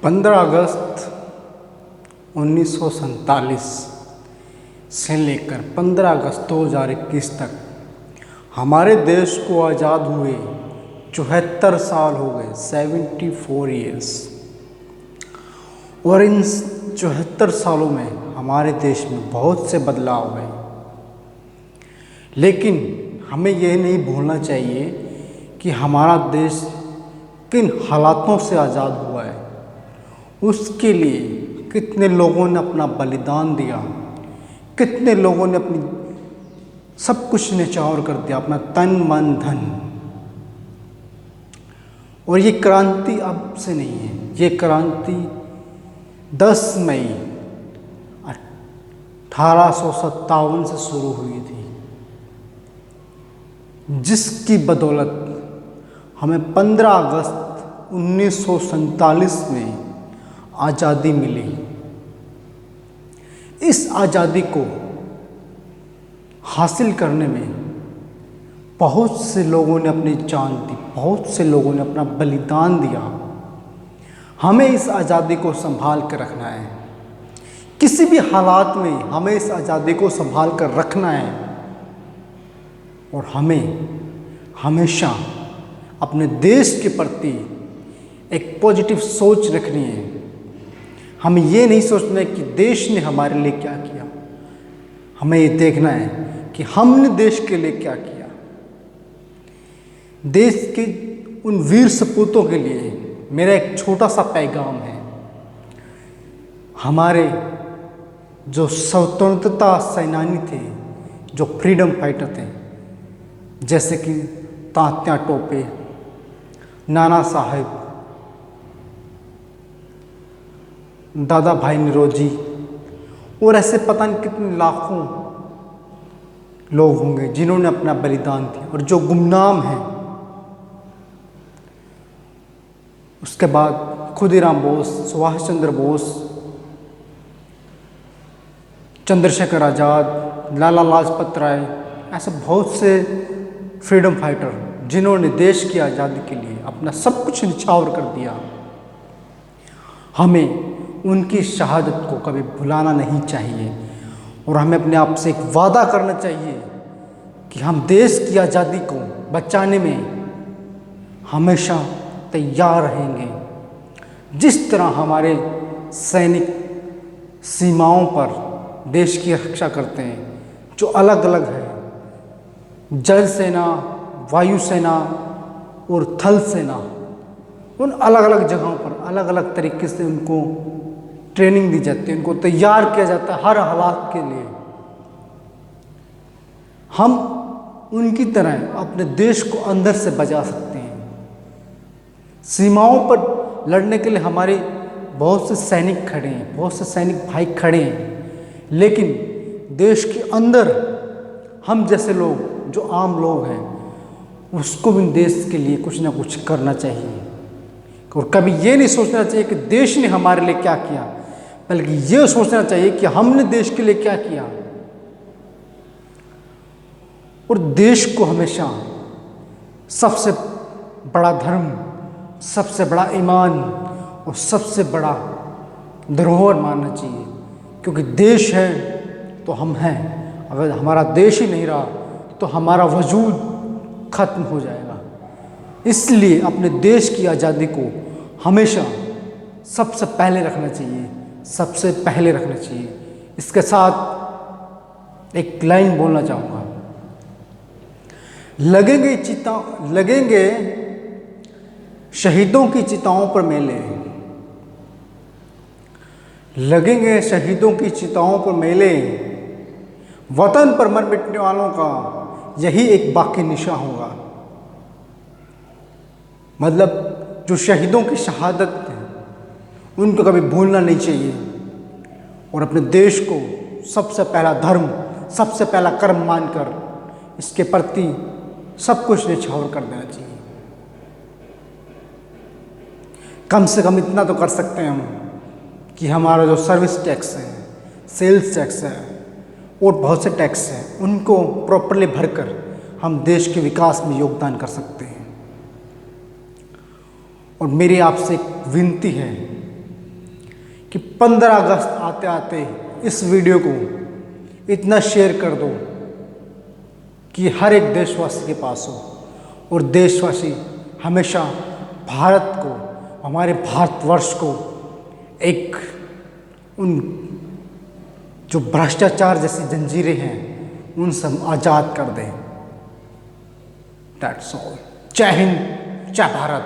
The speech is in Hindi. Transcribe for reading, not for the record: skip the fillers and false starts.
15 अगस्त 1947 से लेकर 15 अगस्त 2021 तक हमारे देश को आज़ाद हुए 74 साल हो गए, 74 ईयर्स। और इन 74 सालों में हमारे देश में बहुत से बदलाव हुए, लेकिन हमें यह नहीं भूलना चाहिए कि हमारा देश किन हालातों से आज़ाद हुआ है। उसके लिए कितने लोगों ने अपना बलिदान दिया, कितने लोगों ने अपनी सब कुछ न्यौछावर कर दिया, अपना तन मन धन। और ये क्रांति अब से नहीं है, ये क्रांति 10 मई 1857 से शुरू हुई थी, जिसकी बदौलत हमें 15 अगस्त 1947 में आज़ादी मिली। इस आज़ादी को हासिल करने में बहुत से लोगों ने अपनी जान दी, बहुत से लोगों ने अपना बलिदान दिया। हमें इस आज़ादी को संभाल कर रखना है, किसी भी हालात में हमें इस आज़ादी को संभाल कर रखना है। और हमें हमेशा अपने देश के प्रति एक पॉजिटिव सोच रखनी है। हमें ये नहीं सोचना है कि देश ने हमारे लिए क्या किया, हमें ये देखना है कि हमने देश के लिए क्या किया। देश के उन वीर सपूतों के लिए मेरा एक छोटा सा पैगाम है। हमारे जो स्वतंत्रता सेनानी थे, जो फ्रीडम फाइटर थे, जैसे कि तात्या टोपे, नाना साहेब, दादा भाई निरोजी, और ऐसे पता नहीं कितने लाखों लोग होंगे जिन्होंने अपना बलिदान दिया और जो गुमनाम हैं। उसके बाद खुदीराम बोस, सुभाष चंद्र बोस, चंद्रशेखर आज़ाद, लाला लाजपत राय, ऐसे बहुत से फ्रीडम फाइटर जिन्होंने देश की आज़ादी के लिए अपना सब कुछ न्यौछावर कर दिया। हमें उनकी शहादत को कभी भुलाना नहीं चाहिए और हमें अपने आप से एक वादा करना चाहिए कि हम देश की आज़ादी को बचाने में हमेशा तैयार रहेंगे। जिस तरह हमारे सैनिक सीमाओं पर देश की रक्षा करते हैं, जो अलग अलग है, जल सेना, वायु सेना और थल सेना, उन अलग अलग जगहों पर अलग अलग तरीके से उनको ट्रेनिंग दी जाती है, उनको तैयार किया जाता है हर हालात के लिए। हम उनकी तरह अपने देश को अंदर से बचा सकते हैं। सीमाओं पर लड़ने के लिए हमारे बहुत से सैनिक खड़े हैं, बहुत से सैनिक भाई खड़े हैं, लेकिन देश के अंदर हम जैसे लोग, जो आम लोग हैं, उसको भी देश के लिए कुछ ना कुछ करना चाहिए। और कभी ये नहीं सोचना चाहिए कि देश ने हमारे लिए क्या किया, बल्कि ये सोचना चाहिए कि हमने देश के लिए क्या किया। और देश को हमेशा सबसे बड़ा धर्म, सबसे बड़ा ईमान और सबसे बड़ा धरोहर मानना चाहिए, क्योंकि देश है तो हम हैं। अगर हमारा देश ही नहीं रहा तो हमारा वजूद खत्म हो जाएगा। इसलिए अपने देश की आज़ादी को हमेशा सबसे पहले रखना चाहिए, सबसे पहले रखना चाहिए। इसके साथ एक लाइन बोलना चाहूँगा, लगेंगे शहीदों की चिताओं पर मेले, लगेंगे शहीदों की चिताओं पर मेले, वतन पर मर मिटने वालों का यही एक बाकी निशा होगा। मतलब जो शहीदों की शहादत है उनको कभी भूलना नहीं चाहिए और अपने देश को सबसे पहला धर्म, सबसे पहला कर्म मानकर इसके प्रति सब कुछ न्यौछावर कर देना चाहिए। कम से कम इतना तो कर सकते हैं हम कि हमारा जो सर्विस टैक्स है, सेल्स टैक्स है और बहुत से टैक्स हैं, उनको प्रॉपरली भरकर हम देश के विकास में योगदान कर सकते हैं। और मेरी आपसे एक विनती है कि 15 अगस्त आते आते इस वीडियो को इतना शेयर कर दो कि हर एक देशवासी के पास हो, और देशवासी हमेशा भारत को, हमारे भारतवर्ष को एक उन जो भ्रष्टाचार जैसी जंजीरें हैं उनसे आज़ाद कर दें। That's all. जय हिंद, जय भारत।